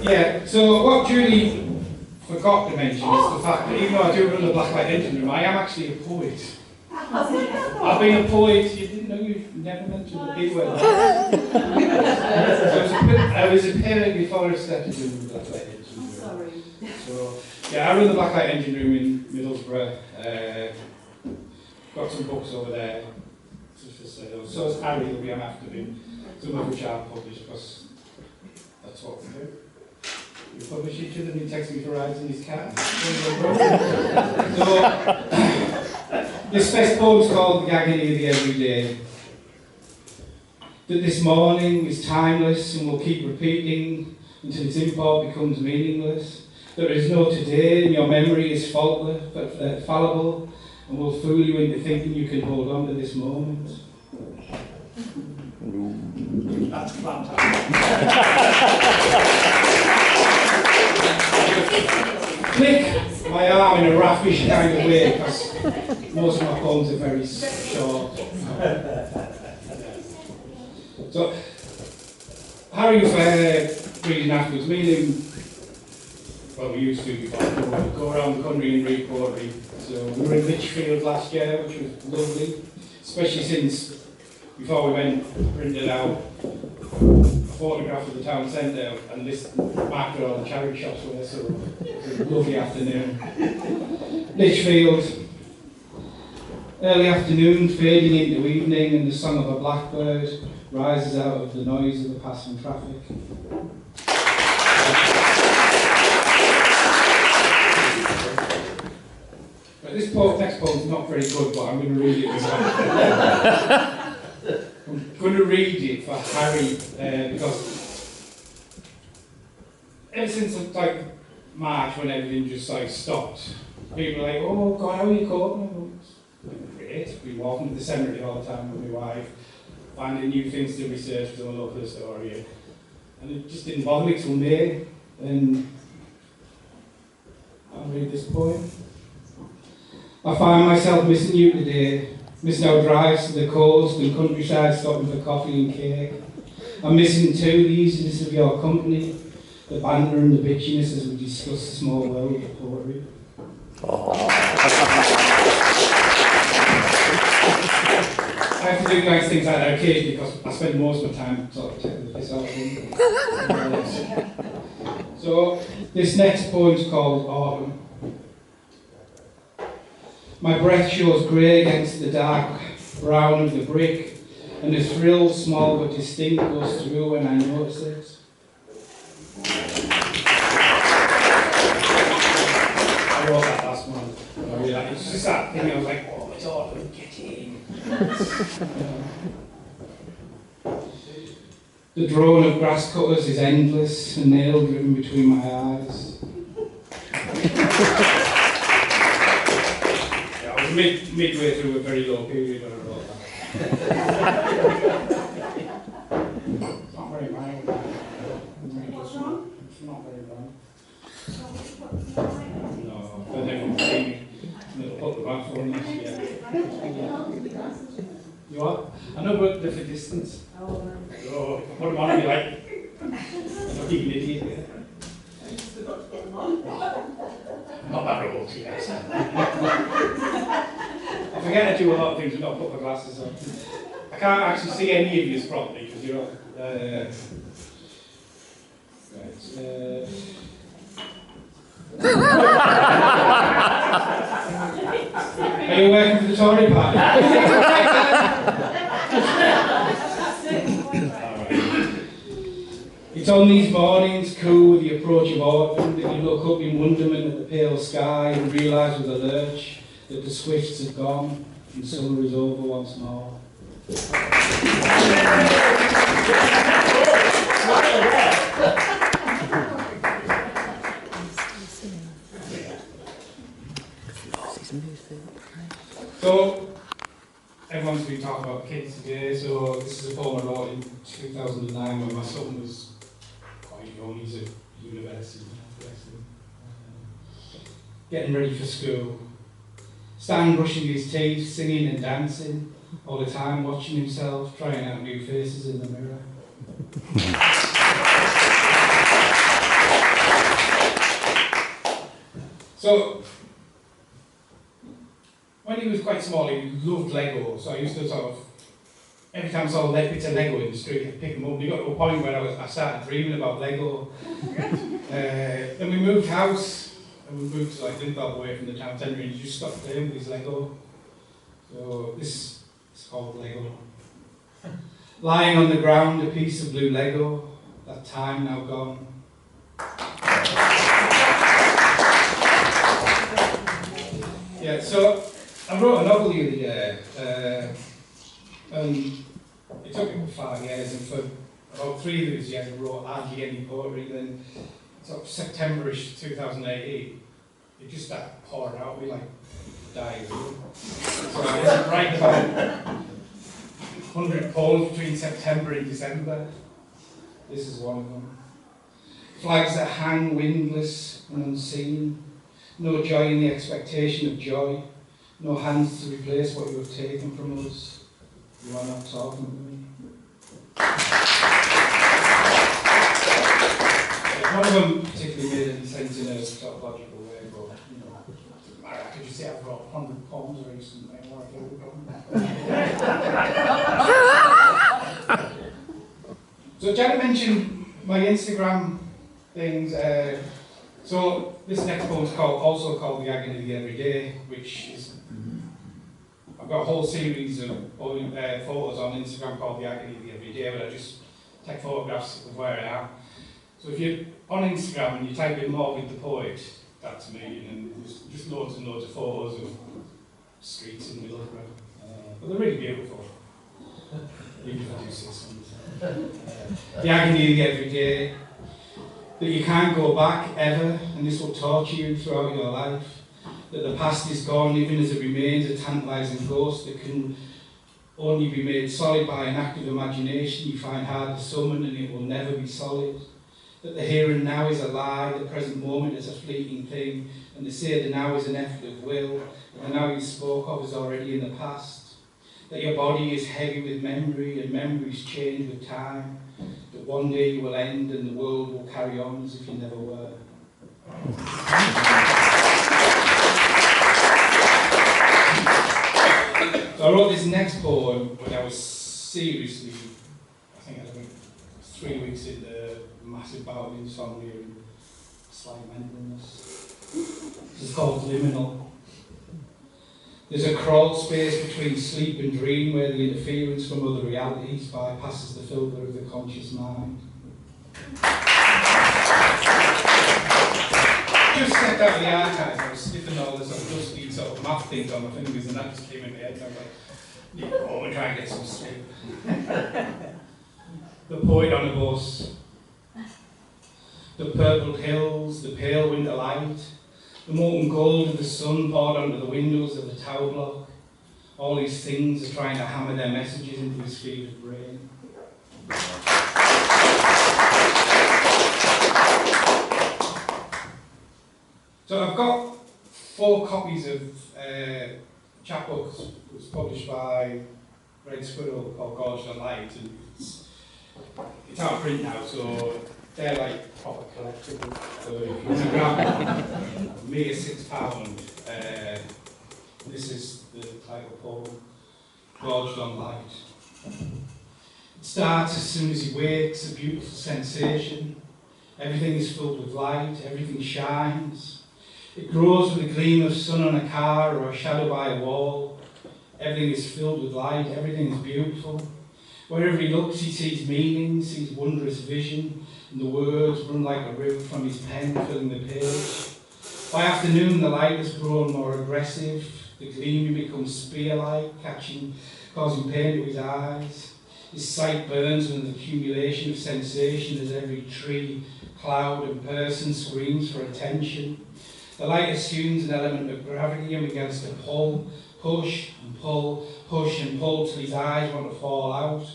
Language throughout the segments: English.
Yeah, so what Julie forgot to mention is the fact that even though I do run the Black Light Engine Room, I am actually a poet. I've been a poet, you didn't know, you never mentioned the big word. I was a poet before I started doing the Black Light Engine Room. Sorry. So, yeah, I run the Black Light Engine Room in Middlesbrough. Got some books over there for sale. So is Harry, will be on after me. Some of which I've published because that's what we do. We publish each other and he takes me for rides in his car. So, this first poem is called The Agony of the Everyday. That this morning is timeless and will keep repeating until its import becomes meaningless. There is no today and your memory is faultless, but fallible, and will fool you into thinking you can hold on to this moment. That's fantastic. Click my arm in a raffish kind of way because most of my poems are very short. So, Harry was reading afterwards. Me and him, well, we used to before, we'd go around the country and read poetry. So we were in Lichfield last year, which was lovely, especially since before we went, printed out a photograph of the town centre and this marked where all the charity shops were, so it was a lovely afternoon. Lichfield, early afternoon fading into evening and the song of a blackbird rises out of the noise of the passing traffic. But this next poem's not very good, but I'm going to read it myself. I'm going to read it for Harry because ever since like March, when everything just like stopped, people are like, "Oh God, how are you coping?" Great. Been walking to the cemetery all the time with my wife, finding new things to research because I love the story, and it just didn't bother me till May. And I'll read this poem. I find myself missing you today. Missing our drives to the coast and countryside, stopping for coffee and cake. I'm missing too the easiness of your company, the banter and the bitchiness as we discuss the small world of poetry. I have to do nice things like that occasionally because I spend most of my time sort of taking the piss out of them. So this next poem is called Autumn. My breath shows grey against the dark brown of the brick, and a thrill, small but distinct, goes through when I notice it. I wrote that last month. It's just that thing, I was like, oh, it's autumn, get in. The drone of grass cutters is endless, a nail driven between my eyes. Midway through a very low period when I wrote that. It's not very mild. What's wrong? It's not very mild. No, but everyone can see me. They'll put the back on this, yeah. You what? I know, but they're for distance. Oh, if I put them on, I'll be like, I'm not even an idiot. Yeah. Not that old, yes. I forget to do a lot of things and not put my glasses on. I can't actually see any of you properly because you're Are you working for the Tory party? It's on these mornings, cool with the approach of autumn, that you look up in wonderment at the pale sky and realise with a lurch that the swifts have gone and summer is over once more. So, everyone's been talking about kids today, so this is a poem I wrote in 2009 when my son was quite young. He's at university, getting ready for school. Stan brushing his teeth, singing and dancing, all the time watching himself, trying out new faces in the mirror. So, when he was quite small, he loved Lego, so I used to sort of, every time I saw bits of Lego in the street, I'd pick them up. We got to a point where I started dreaming about Lego. Then we moved house, and we moved to like Linthorpe away from the town centre, and you just stopped playing with his Lego. So this is called Lego. Lying on the ground, a piece of blue Lego, that time now gone. Yeah, so I wrote a novel the other year, and it took me about 5 years, and for about 3 of those years I wrote hardly any poetry. Then sort of September-ish 2018, it just started pouring out of me like diarrhea. So I was writing about 100 poems between September and December. This is one of them. Flags that hang windless and unseen. No joy in the expectation of joy. No hands to replace what you have taken from us. You are not talking to me. One of them particularly made any sense in a sort of logical way, but you know, I could just say I've wrote 100 poems recently. What have I done? So Janet mentioned my Instagram things. So this next poem is also called The Agony of the Everyday, which is, I've got a whole series of photos on Instagram called The Agony of the Everyday, but I just take photographs of where I am. So if you're on Instagram and you type in Morbid the Poet, that's me, and there's just loads and loads of photos of streets in Middlesbrough. But they're really beautiful. Even if I do say something. The agony of the everyday. That you can't go back ever, and this will torture you throughout your life. That the past is gone, even as it remains a tantalising ghost that can only be made solid by an act of imagination you find hard to summon, and it will never be solid. That the here and now is a lie, the present moment is a fleeting thing, and to say the now is an effort of will, and the now you spoke of is already in the past. That your body is heavy with memory, and memories change with time. That one day you will end and the world will carry on as if you never were. So I wrote this next poem when I was seriously, I think 3 weeks in the massive bout of insomnia and slight mentalness. This is called Liminal. There's a crawl space between sleep and dream where the interference from other realities bypasses the filter of the conscious mind. Just stepped out of the archives, I was sniffing all this sort of dusty sort of math things on my fingers, and that just came in my head, and I was like, need to go home and try and get some sleep. The poet on a bus. The purple hills, the pale winter light. The molten gold of the sun poured onto the windows of the tower block. All these things are trying to hammer their messages into his fevered brain. So I've got 4 copies of chapbooks. It was published by Red Squirrel called Gorged on Light, and it's out of print now, so they're like proper collectible. So if you want to grab me a £6, this is the title poem, Gorged on Light. It starts as soon as he wakes, a beautiful sensation. Everything is filled with light, everything shines. It grows with a gleam of sun on a car or a shadow by a wall. Everything is filled with light, everything is beautiful. Wherever he looks, he sees meaning, sees wondrous vision, and the words run like a river from his pen, filling the page. By afternoon, the light has grown more aggressive. The gleaming becomes spear-like, causing pain to his eyes. His sight burns with an accumulation of sensation as every tree, cloud, and person screams for attention. The light assumes an element of gravity and begins to pull, push and pull, push and pull till his eyes want to fall out.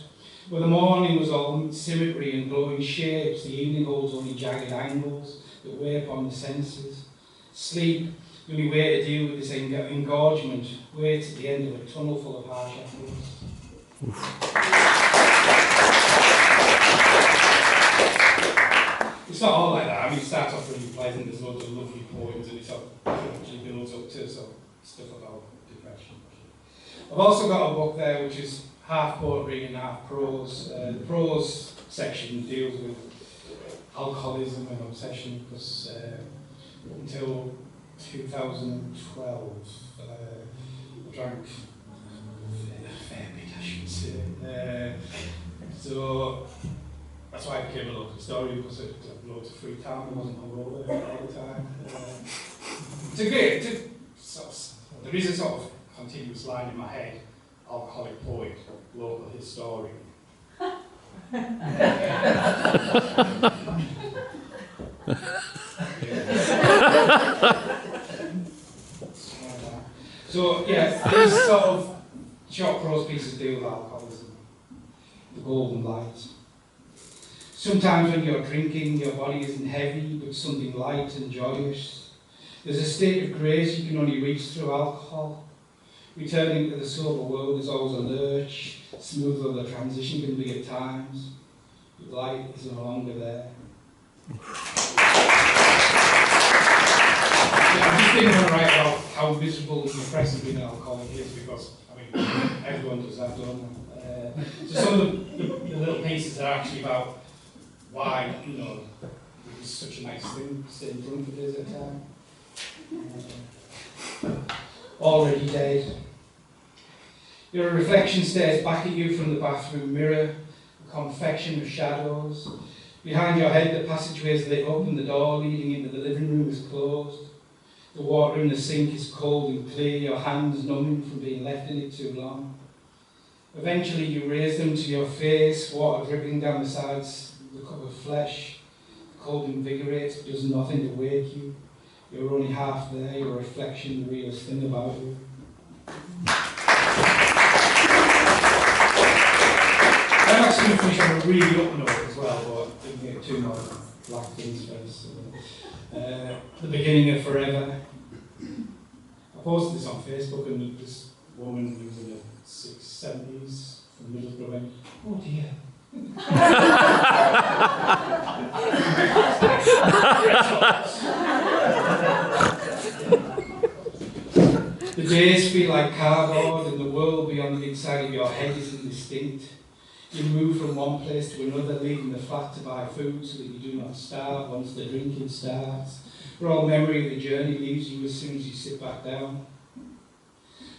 Where the morning was all symmetry and glowing shapes, the evening holds only jagged angles that weigh upon the senses. Sleep, the only way to deal with this engorgement, waits at the end of a tunnel full of harsh echoes. It's not all like that. I mean, it starts off really pleasant, there's loads of lovely poems, and it sort of actually builds up to some stuff about depression. I've also got a book there which is half poetry and half prose. The prose section deals with alcoholism and obsession, because until 2012, I drank a fair bit, I should say. So that's why I became a local historian, because I had loads of free time. I wasn't hungover all the time. There is a sort of continuous line in my head: alcoholic poet, local historian. So yeah, these sort of short prose pieces deal with alcoholism, the golden light. Sometimes when you're drinking, your body isn't heavy, but something light and joyous. There's a state of grace you can only reach through alcohol. Returning to the sober world is always a lurch, smooth though the transition can be at times. The light is no longer there. I'm just thinking right about how miserable and depressing being an alcoholic is, because, I mean, everyone does that, don't they? So some of the little pieces are actually about why, you know, it was such a nice thing, staying drunk for days at a time. Already dead. Your reflection stares back at you from the bathroom mirror, a confection of shadows. Behind your head, the passageway is lit up and the door leading into the living room is closed. The water in the sink is cold and clear, your hands numbing from being left in it too long. Eventually you raise them to your face, water dripping down the sides of the cup of flesh. The cold invigorates, but does nothing to wake you. You're only half there, your reflection, the realest thing about you. I'm actually going to finish on a really up note as well, but I didn't get too much black things first. The beginning of forever. I posted this on Facebook, and this woman who was in her 70s from Middlesbrough went, "Oh dear." The days feel like cardboard, and the world beyond the inside of your head is indistinct. You move from one place to another, leaving the flat to buy food so that you do not starve once the drinking starts. For all memory of the journey leaves you as soon as you sit back down.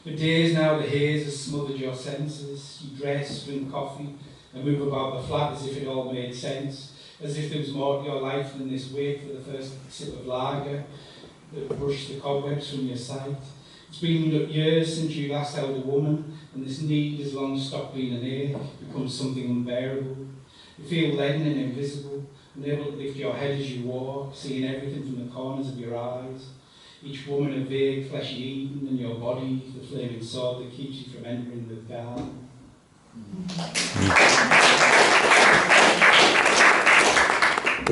For days now the haze has smothered your senses. You dress, drink coffee, and move about the flat as if it all made sense, as if there was more to your life than this wait for the first sip of lager that brushed the cobwebs from your sight. It's been years since you last held a woman, and this need has long stopped being an ache, becomes something unbearable. You feel leaden and invisible, unable to lift your head as you walk, seeing everything from the corners of your eyes. Each woman a vague fleshy Eden, and your body the flaming sword that keeps you from entering the garden.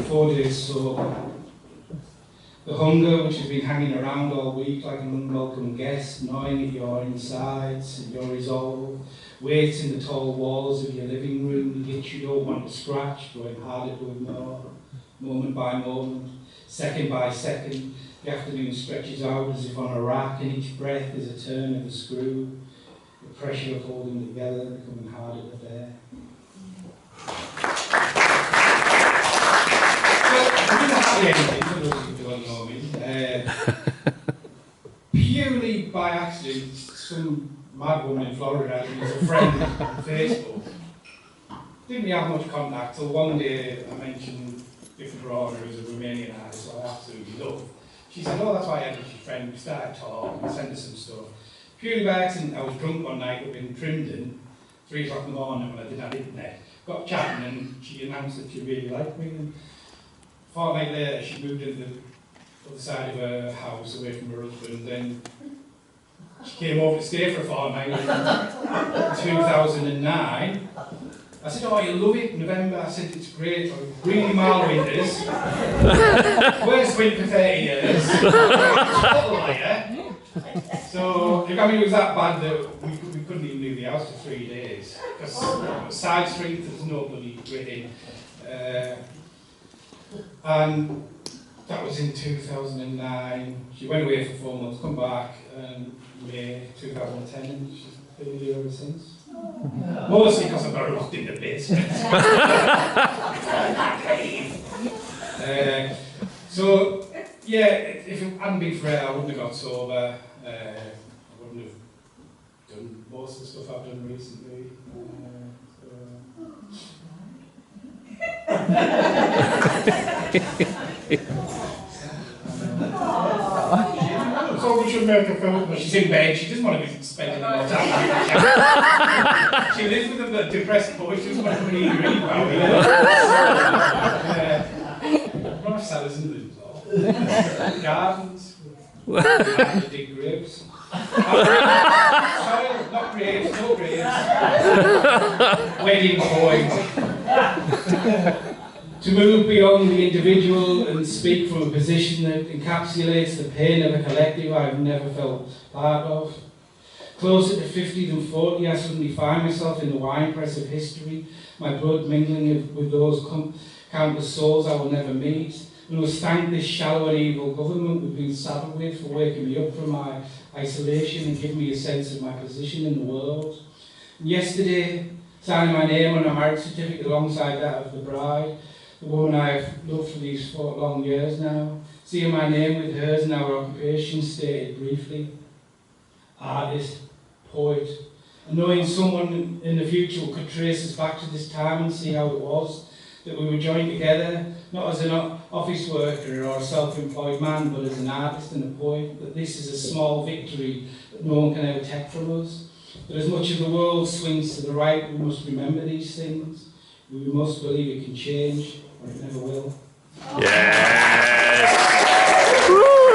4 days sober. The hunger which has been hanging around all week like an unwelcome guest, gnawing at your insides, at your resolve, waits in the tall walls of your living room, the itch you don't want to scratch, growing harder to ignore. Moment by moment, second by second, the afternoon stretches out as if on a rack, and each breath is a turn of the screw, the pressure of holding together becoming harder to bear. Purely by accident, some mad woman in Florida who's a friend on Facebook didn't really have much contact till one day I mentioned Biffy Broader, who's a Romanian artist who I absolutely love. She said, "Oh, that's why I had your friend." We started talking, I sent her some stuff. Purely by accident, I was drunk one night up in Trimden, 3 o'clock in the morning when I didn't have internet. Got chatting and she announced that she really liked me. And a fortnight later, she moved into the other side of her house away from her husband. Then she came over to stay for a fortnight in 2009. I said, "Oh, you'll love it in November." I said, "It's great, really mild winters. Worst winter for 30 years. Total liar." So, I mean, it was that bad that we couldn't even leave the house for 3 days. Because side street, there's no bloody gritting. And that was in 2009. She went away for 4 months, come back in May 2010, and she's been here ever since. Mostly because I got locked in the basement. So, yeah, if it hadn't been for it, I wouldn't have got sober. I wouldn't have done most of the stuff I've done recently. So we should make a film. She's in bed, she doesn't want to be spending a lot of time with me. She lives with a depressed boy, she doesn't want to really read about it. Not salads and limbs, all. Gardens. To dig graves. Sorry, not graves, no graves. Wedding boys. To move beyond the individual and speak from a position that encapsulates the pain of a collective I've never felt part of. Closer to 50 than 40, I suddenly find myself in the winepress of history, my blood mingling with those countless souls I will never meet, and must thank this shallow and evil government we've been saddled with for waking me up from my isolation and giving me a sense of my position in the world. And yesterday, signing my name on a marriage certificate alongside that of the bride, the woman I've loved for these 4 long years now, seeing my name with hers and our occupation stated briefly, artist, poet, and knowing someone in the future could trace us back to this time and see how it was, that we were joined together, not as an office worker or a self-employed man, but as an artist and a poet, that this is a small victory that no one can ever take from us. That as much of the world swings to the right, we must remember these things. We must believe it can change, or it never will.